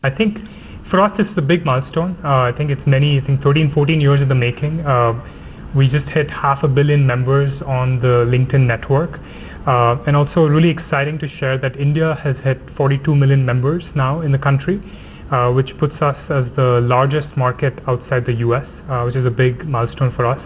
I think for us it's a big milestone. I think it's 13, 14 years in the making. We just hit 500 million members on the LinkedIn network. And also really exciting to share that India has hit 42 million members now in the country, which puts us as the largest market outside the US, which is a big milestone for us.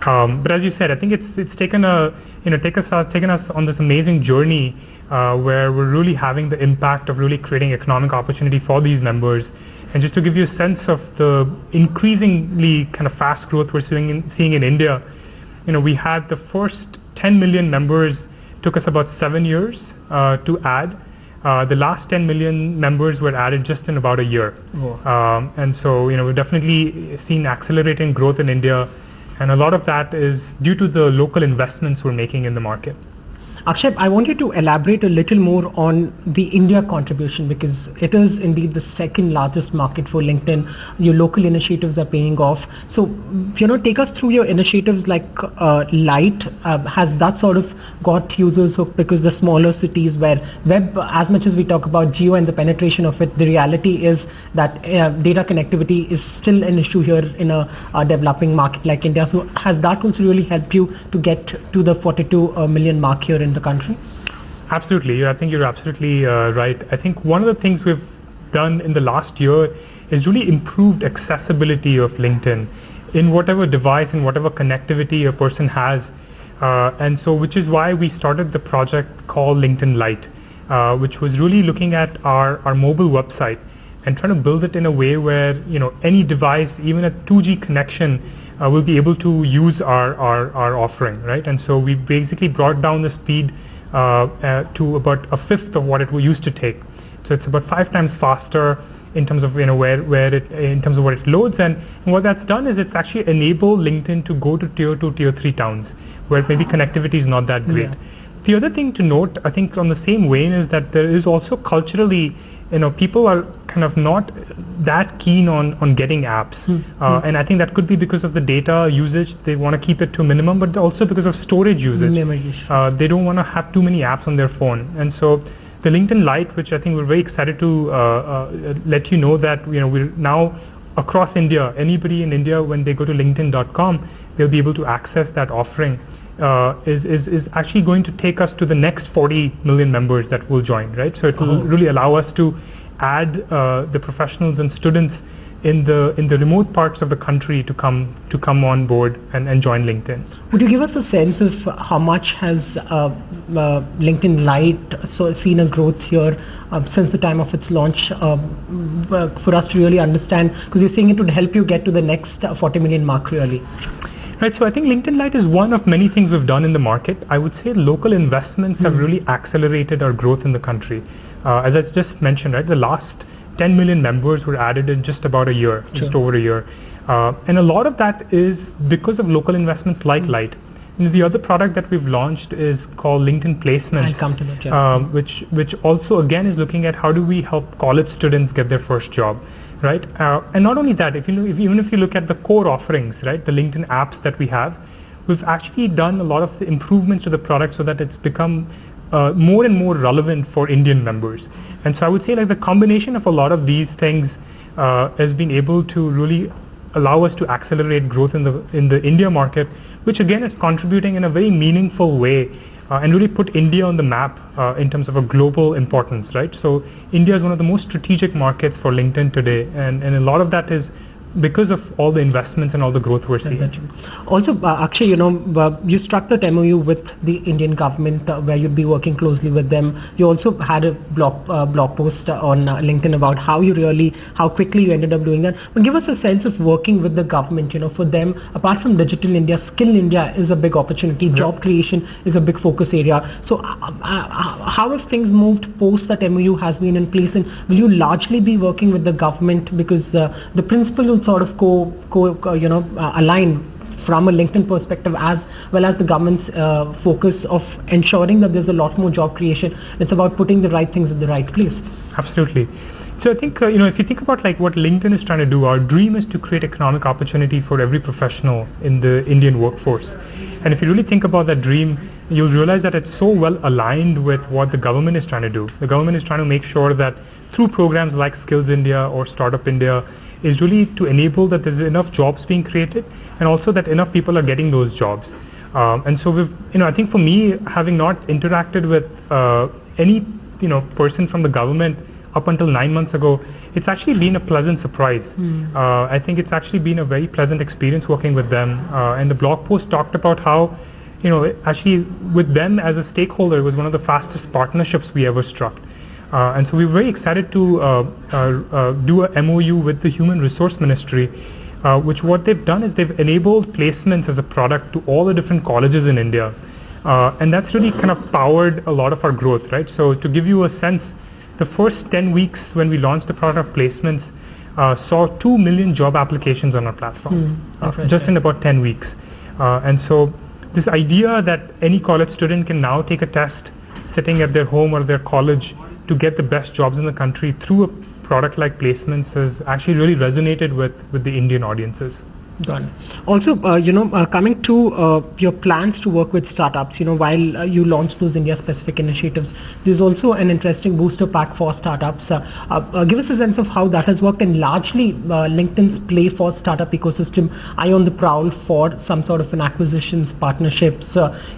But as you said, I think it's taken us on this amazing journey where we're really having the impact of really creating economic opportunity for these members. And just to give you a sense of the increasingly kind of fast growth we're seeing in India, we had the first 10 million members took us about 7 years to add. The last 10 million members were added just in about a year. And so we've definitely seen accelerating growth in India, and a lot of that is due to the local investments we're making in the market. Akshay, I want you to elaborate a little more on the India contribution, because it is indeed the second largest market for LinkedIn. Your local initiatives are paying off. So, take us through your initiatives like Lite. Has that sort of got users hooked? Because the smaller cities where web, as much as we talk about geo and the penetration of it, the reality is that data connectivity is still an issue here in a developing market like India. So has that also really helped you to get to the 42 million mark here in the country? Absolutely. I think you're absolutely right. I think one of the things we've done in the last year is really improved accessibility of LinkedIn in whatever device and whatever connectivity a person has. And so which is why we started the project called LinkedIn Lite, which was really looking at our mobile website and trying to build it in a way where any device, even a 2G connection, will be able to use our offering, right? And so we basically brought down the speed to about a fifth of what it used to take. So it's about 5 times faster in terms of in terms of what it loads. And what that's done is it's actually enabled LinkedIn to go to tier 2, tier 3 towns where maybe connectivity is not that great. Yeah. The other thing to note, I think, on the same vein, is that there is also culturally, people are kind of not that keen on getting apps. And I think that could be because of the data usage. They want to keep it to a minimum, but also because of storage usage. They don't want to have too many apps on their phone. And so the LinkedIn Lite, which I think we're very excited to let you know that we're now across India, anybody in India, when they go to linkedin.com, they'll be able to access that offering. Is actually going to take us to the next 40 million members that will join, right? So it will really allow us to add the professionals and students in the remote parts of the country to come on board and join LinkedIn. Would you give us a sense of how much has LinkedIn Lite seen a growth here since the time of its launch, for us to really understand, because you're saying it would help you get to the next 40 million mark really? Right, so I think LinkedIn Lite is one of many things we've done in the market. I would say local investments have really accelerated our growth in the country. As I just mentioned, right, the last 10 million members were added in just about a year, just over a year. And a lot of that is because of local investments like Lite. And the other product that we've launched is called LinkedIn Placement, I'll come to that, yeah. which also again is looking at how do we help college students get their first job. Right, and not only that, even if you look at the core offerings, right, the LinkedIn apps that we have, we've actually done a lot of the improvements to the product so that it's become more and more relevant for Indian members. And so I would say like the combination of a lot of these things has been able to really allow us to accelerate growth in the India market, which again is contributing in a very meaningful way. And really put India on the map in terms of a global importance, right? So India is one of the most strategic markets for LinkedIn today, and a lot of that is because of all the investments and all the growth we're seeing. Also, Akshay, you struck that MOU with the Indian government where you'd be working closely with them. You also had a blog post on LinkedIn about how quickly you ended up doing that. But give us a sense of working with the government. For them, apart from Digital India, Skill India is a big opportunity. Job creation is a big focus area. So how have things moved post that MOU has been in place, and will you largely be working with the government, because the principles will sort of align from a LinkedIn perspective, as well as the government's focus of ensuring that there's a lot more job creation. It's about putting the right things in the right place. Absolutely. So I think if you think about like what LinkedIn is trying to do, our dream is to create economic opportunity for every professional in the Indian workforce. And if you really think about that dream, you'll realize that it's so well aligned with what the government is trying to do. The government is trying to make sure that through programs like Skills India or Startup India is really to enable that there's enough jobs being created and also that enough people are getting those jobs. And so I think for me, having not interacted with any, person from the government up until 9 months ago, it's actually been a pleasant surprise. I think it's actually been a very pleasant experience working with them. And the blog post talked about how, actually with them as a stakeholder, it was one of the fastest partnerships we ever struck. And so we were very excited to do a MOU with the Human Resource Ministry, which what they've done is they've enabled placements as a product to all the different colleges in India. And that's really kind of powered a lot of our growth, right? So to give you a sense, the first 10 weeks when we launched the product of placements saw 2 million job applications on our platform, just in about 10 weeks. And so this idea that any college student can now take a test sitting at their home or their college to get the best jobs in the country through a product like placements has actually really resonated with the Indian audiences. Done. Also, coming to your plans to work with startups, while you launch those India-specific initiatives, there's also an interesting booster pack for startups. Give us a sense of how that has worked, and largely LinkedIn's play for startup ecosystem. Are you on the prowl for some sort of an acquisitions, partnerships,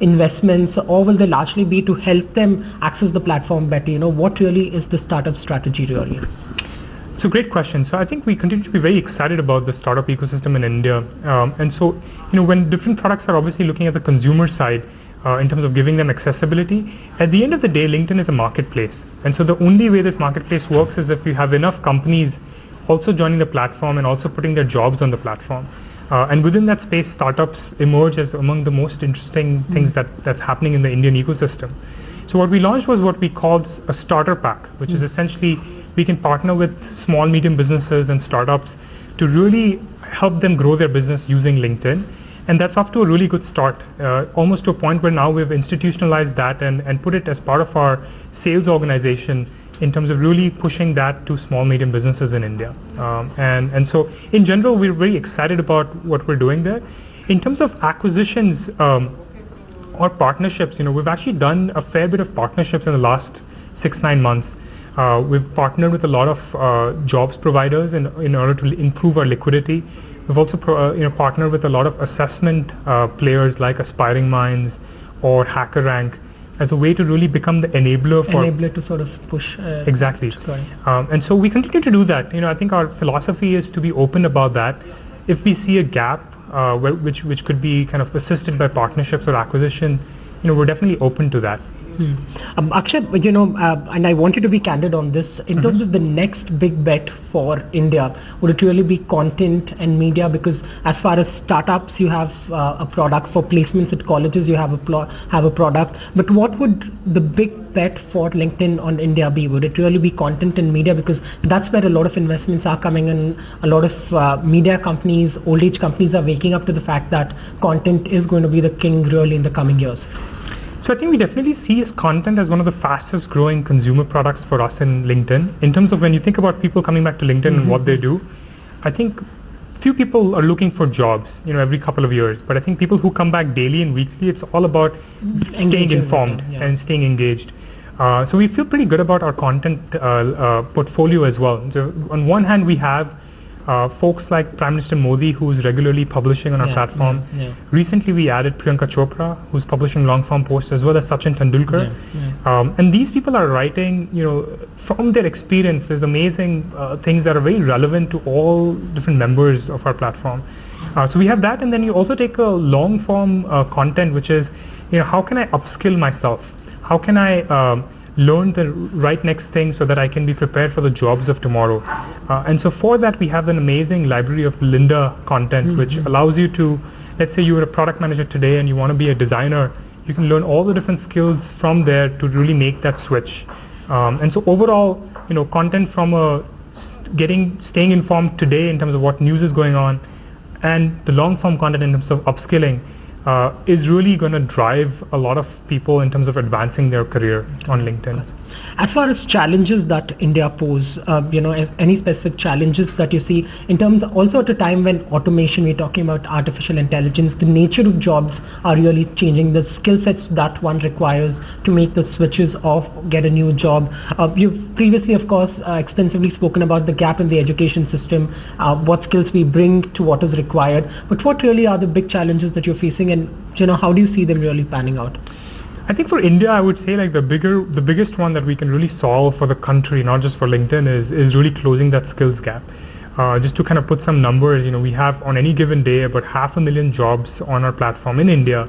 investments, or will they largely be to help them access the platform better? What really is the startup strategy really? It's a great question. So I think we continue to be very excited about the startup ecosystem in India. And so, when different products are obviously looking at the consumer side in terms of giving them accessibility, at the end of the day, LinkedIn is a marketplace. And so the only way this marketplace works is if you have enough companies also joining the platform and also putting their jobs on the platform. And within that space, startups emerge as among the most interesting things that's happening in the Indian ecosystem. So what we launched was what we called a starter pack, which is essentially we can partner with small, medium businesses and startups to really help them grow their business using LinkedIn. And that's off to a really good start, almost to a point where now we've institutionalized that and put it as part of our sales organization in terms of really pushing that to small, medium businesses in India. And so in general, we're very excited about what we're doing there. In terms of acquisitions, or partnerships, we've actually done a fair bit of partnerships in the last 6-9 months. We've partnered with a lot of jobs providers in order to improve our liquidity. We've also partnered with a lot of assessment players like Aspiring Minds or HackerRank as a way to really become the enabler to sort of push. Exactly. And so we continue to do that. I think our philosophy is to be open about that. If we see a gap, which could be kind of assisted by partnerships or acquisition, we're definitely open to that. Akshay, and I want you to be candid on this. In terms of the next big bet for India, would it really be content and media? Because as far as startups, you have a product. For placements at colleges, you have a product. But what would the big bet for LinkedIn on India be? Would it really be content and media? Because that's where a lot of investments are coming in. A lot of media companies, old age companies are waking up to the fact that content is going to be the king really in the coming years. So I think we definitely see content as one of the fastest growing consumer products for us in LinkedIn. In terms of when you think about people coming back to LinkedIn and what they do, I think few people are looking for jobs, every couple of years. But I think people who come back daily and weekly, it's all about staying informed and staying engaged. So we feel pretty good about our content portfolio as well. So on one hand, we have folks like Prime Minister Modi, who's regularly publishing on our platform. Recently, we added Priyanka Chopra, who's publishing long-form posts, as well as Sachin Tendulkar. And these people are writing, from their experience, there's amazing things that are very relevant to all different members of our platform. So we have that, and then you also take a long-form content, which is, how can I upskill myself? How can I learn the right next thing so that I can be prepared for the jobs of tomorrow? And so for that, we have an amazing library of Linda content, which allows you to, let's say you're a product manager today and you want to be a designer, you can learn all the different skills from there to really make that switch. And so overall, content from staying informed today in terms of what news is going on, and the long form content in terms of upskilling, is really going to drive a lot of people in terms of advancing their career on LinkedIn. As far as challenges that India pose, any specific challenges that you see in terms, also at a time when automation, we're talking about artificial intelligence, the nature of jobs are really changing, the skill sets that one requires to make the switches off, get a new job. You've previously, of course, extensively spoken about the gap in the education system, what skills we bring to what is required, but what really are the big challenges that you're facing, and how do you see them really panning out? I think for India, I would say like the biggest one that we can really solve for the country, not just for LinkedIn, is really closing that skills gap. Just to kind of put some numbers, we have on any given day about 500,000 jobs on our platform in India.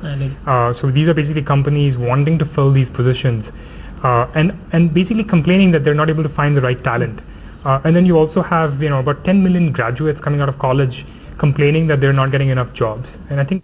So these are basically companies wanting to fill these positions, and basically complaining that they're not able to find the right talent. And then you also have about 10 million graduates coming out of college complaining that they're not getting enough jobs. And I think